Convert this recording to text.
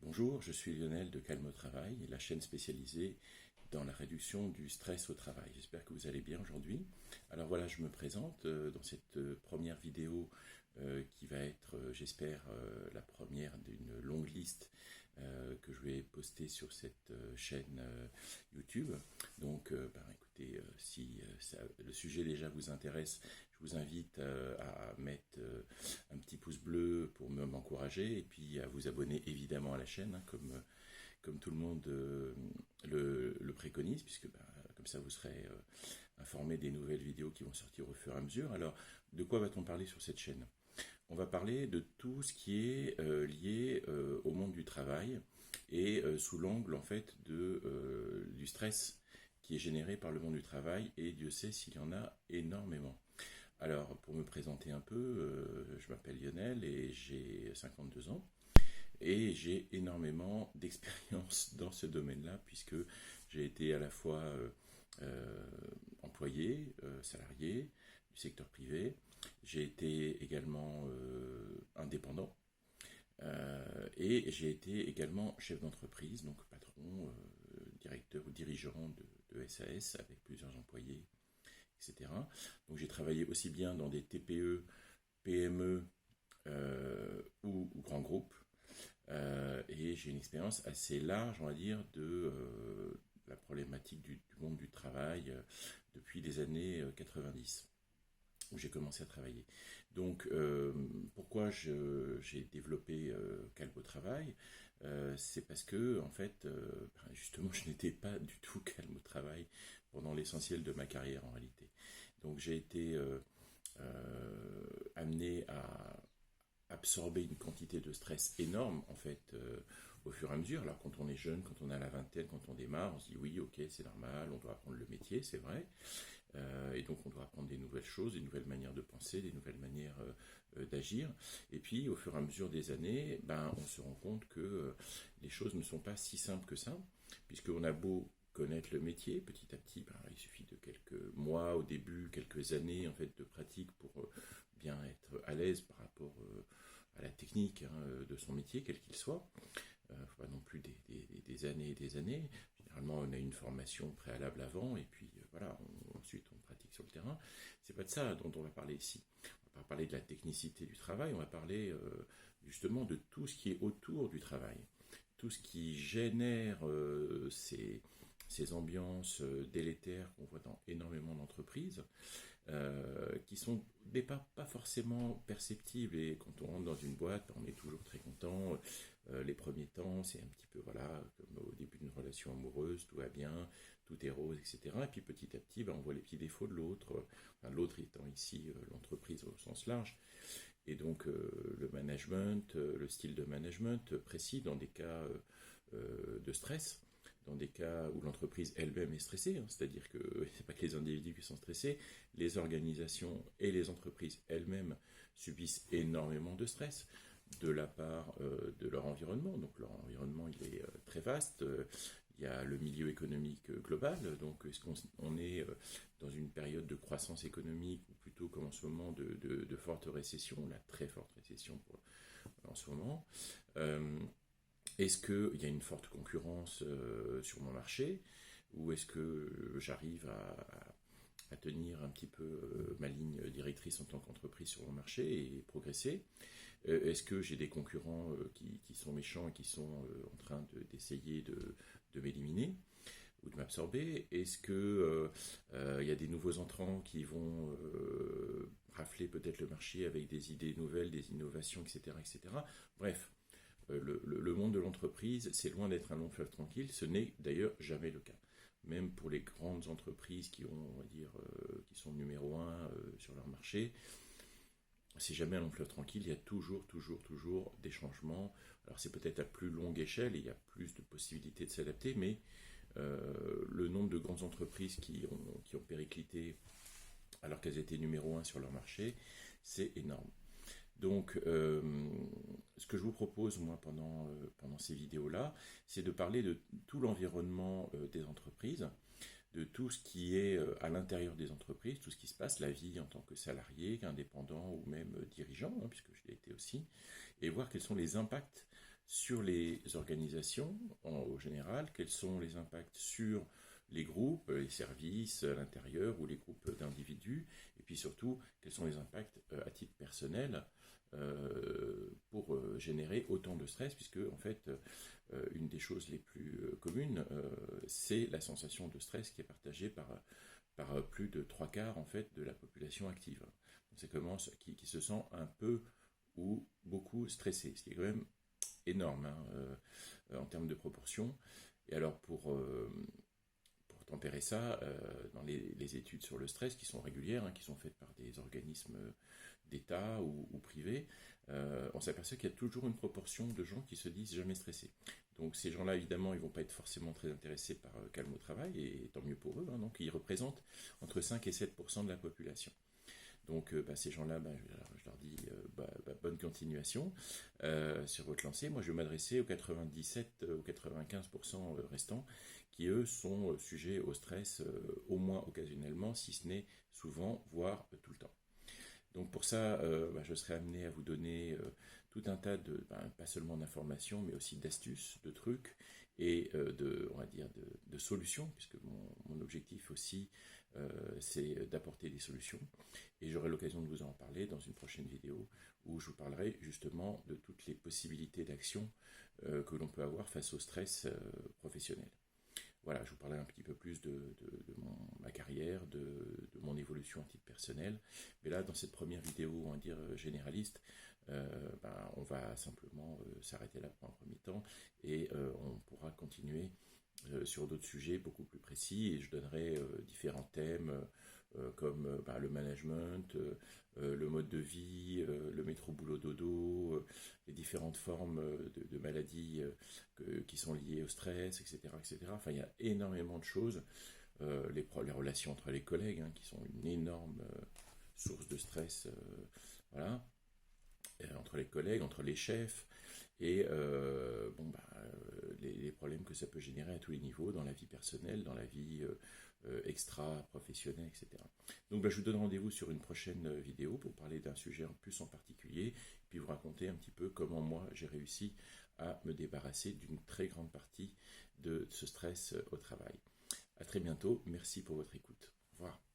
Bonjour, je suis Lionel de Calme au Travail, la chaîne spécialisée dans la réduction du stress au travail. J'espère que vous allez bien aujourd'hui. Alors voilà, je me présente dans cette première vidéo qui va être, j'espère, la première d'une longue liste que je vais poster sur cette chaîne YouTube. Donc, écoutez, si le sujet déjà vous intéresse, je vous invite à mettre un petit pouce bleu pour m'encourager et puis à vous abonner évidemment à la chaîne, hein, comme tout le monde le préconise, puisque comme ça vous serez informé des nouvelles vidéos qui vont sortir au fur et à mesure. Alors, de quoi va-t-on parler sur cette chaîne? On va parler de tout ce qui est lié au monde du travail et sous l'angle en fait du stress qui est généré par le monde du travail, et Dieu sait s'il y en a énormément. Alors, pour me présenter un peu, je m'appelle Lionel et j'ai 52 ans. Et j'ai énormément d'expérience dans ce domaine-là, puisque j'ai été à la fois employé, salarié du secteur privé. J'ai été également indépendant. Et j'ai été également chef d'entreprise, donc patron, directeur ou dirigeant de SAS avec plusieurs employés, etc. Donc j'ai travaillé aussi bien dans des TPE, PME ou grands groupes. Et j'ai une expérience assez large, on va dire, de la problématique du monde du travail depuis les années 90, où j'ai commencé à travailler. Donc, pourquoi j'ai développé Calme au Travail? C'est parce que, en fait, justement, je n'étais pas du tout calme au travail pendant l'essentiel de ma carrière, en réalité. Donc, j'ai été amené à absorber une quantité de stress énorme en fait au fur et à mesure. Alors quand on est jeune, quand on a la vingtaine, quand on démarre, on se dit oui, ok, c'est normal, on doit apprendre le métier, c'est vrai. Et donc on doit apprendre des nouvelles choses, des nouvelles manières de penser, des nouvelles manières d'agir. Et puis au fur et à mesure des années, on se rend compte que les choses ne sont pas si simples que ça, puisqu'on a beau connaître le métier, petit à petit, il suffit de quelques mois au début, quelques années en fait de pratique pour bien être à l'aise par rapport à la technique de son métier, quel qu'il soit. Il ne faut pas non plus des années et des années. Généralement, on a une formation préalable avant, et puis voilà, ensuite on pratique sur le terrain. C'est pas de ça dont on va parler ici. On va pas parler de la technicité du travail, on va parler justement de tout ce qui est autour du travail. Tout ce qui génère ces ambiances délétères qu'on voit dans énormément d'entreprises, qui sont pas forcément perceptibles. Et quand on rentre dans une boîte, on est toujours très content. Les premiers temps, c'est un petit peu, voilà, comme au début d'une relation amoureuse, tout va bien, tout est rose, etc. Et puis petit à petit, on voit les petits défauts de l'autre, l'autre étant ici l'entreprise au sens large. Et donc le management, le style de management précis dans des cas de stress, dans des cas où l'entreprise elle-même est stressée, hein, c'est-à-dire que ce n'est pas que les individus qui sont stressés, les organisations et les entreprises elles-mêmes subissent énormément de stress de la part de leur environnement. Donc leur environnement il est très vaste. Il y a le milieu économique global, donc est-ce qu'on est dans une période de croissance économique, ou plutôt comme en ce moment de forte récession, la très forte récession en ce moment. Est-ce qu'il y a une forte concurrence sur mon marché, ou est-ce que j'arrive à tenir un petit peu ma ligne directrice en tant qu'entreprise sur mon marché et progresser? Est-ce que j'ai des concurrents qui sont méchants et qui sont en train d'essayer de m'éliminer ou de m'absorber? Est-ce que y a des nouveaux entrants qui vont rafler peut-être le marché avec des idées nouvelles, des innovations, etc., etc. Bref, le monde de l'entreprise, c'est loin d'être un long fleuve tranquille. Ce n'est d'ailleurs jamais le cas. Même pour les grandes entreprises qui ont, on va dire, qui sont numéro un sur leur marché, c'est jamais un long fleuve tranquille. Il y a toujours des changements. Alors c'est peut-être à plus longue échelle et il y a plus de possibilités de s'adapter, mais le nombre de grandes entreprises qui ont périclité alors qu'elles étaient numéro un sur leur marché, c'est énorme. Donc, ce que je vous propose, moi, pendant ces vidéos-là, c'est de parler de tout l'environnement des entreprises, de tout ce qui est à l'intérieur des entreprises, tout ce qui se passe, la vie en tant que salarié, indépendant ou même dirigeant, hein, puisque je l'ai été aussi, et voir quels sont les impacts sur les organisations au général, quels sont les impacts sur les groupes, les services à l'intérieur ou les groupes d'individus, et puis surtout, quels sont les impacts à titre personnel pour générer autant de stress, puisque en fait, une des choses les plus communes, c'est la sensation de stress qui est partagée par plus de 3/4 en fait de la population active. C'est comment qui se sent un peu ou beaucoup stressé, ce qui est quand même énorme hein, en termes de proportion. Et alors pour tempérer ça, dans les études sur le stress qui sont régulières, hein, qui sont faites par des organismes d'État ou privés, on s'aperçoit qu'il y a toujours une proportion de gens qui se disent jamais stressés. Donc ces gens-là, évidemment, ils ne vont pas être forcément très intéressés par Calme au travail, et tant mieux pour eux. Hein, donc ils représentent entre 5 et 7% de la population. Donc ces gens-là, je leur dis bonne continuation sur votre lancée. Moi, je vais m'adresser aux 97 ou 95% restants qui, eux, sont sujets au stress au moins occasionnellement, si ce n'est souvent, voire tout le temps. Donc pour ça, je serai amené à vous donner tout un tas de, pas seulement d'informations, mais aussi d'astuces, de trucs et on va dire de solutions, puisque mon objectif aussi, c'est d'apporter des solutions. Et j'aurai l'occasion de vous en parler dans une prochaine vidéo où je vous parlerai justement de toutes les possibilités d'action que l'on peut avoir face au stress professionnel. Voilà, je vous parlerai un petit peu plus de ma carrière, de mon évolution à titre personnel. Mais là, dans cette première vidéo, on va dire généraliste, on va simplement s'arrêter là pour un premier temps et on pourra continuer sur d'autres sujets beaucoup plus précis et je donnerai différents thèmes comme le management, le mode de vie, le métro boulot dodo, les différentes formes de maladies qui sont liées au stress, etc., etc. Enfin, il y a énormément de choses. Les relations entre les collègues, hein, qui sont une énorme source de stress, voilà, entre les collègues, entre les chefs, et les problèmes que ça peut générer à tous les niveaux, dans la vie personnelle, dans la vie extra-professionnelle, etc. Donc je vous donne rendez-vous sur une prochaine vidéo pour parler d'un sujet en plus en particulier, puis vous raconter un petit peu comment moi j'ai réussi à me débarrasser d'une très grande partie de ce stress au travail. À très bientôt, merci pour votre écoute. Au revoir.